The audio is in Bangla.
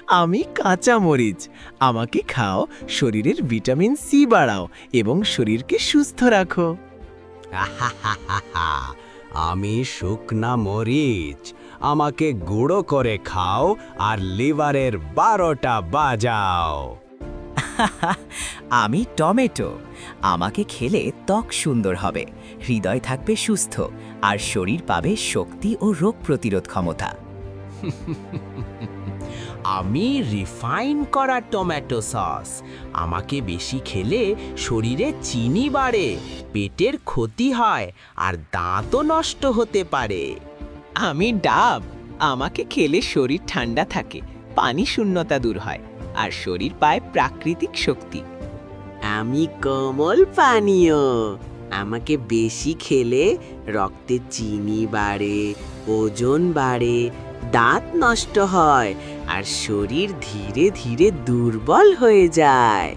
আমি কাঁচা মরিচ। আমাকে খাও, শরীরের ভিটামিন সি বাড়াও এবং শরীরকে সুস্থ রাখো। আহাহাহাহা, আমি শুকনা মরিচ। আমাকে গুঁড়ো করে খাও আর লিভারের 12টা বাজাও। আমি টমেটো। আমাকে খেলে ত্বক সুন্দর হবে, হৃদয় থাকবে সুস্থ, আর শরীর পাবে শক্তি ও রোগ প্রতিরোধ ক্ষমতা। আমি রিফাইন করা টমেটো সস। আমাকে বেশি খেলে শরীরে চিনি বাড়ে, পেটের ক্ষতি হয় আর দাঁতও নষ্ট হতে পারে। আমি ডাব। আমাকে খেলে শরীর ঠান্ডা থাকে, পানি শূন্যতা দূর হয় আর শরীর পায় প্রাকৃতিক শক্তি। আমি কোমল পানীয়। আমাকে বেশি খেলে রক্তে চিনি বাড়ে, ওজন বাড়ে, দাঁত নষ্ট হয় আর শরীর ধীরে ধীরে দুর্বল হয়ে যায়।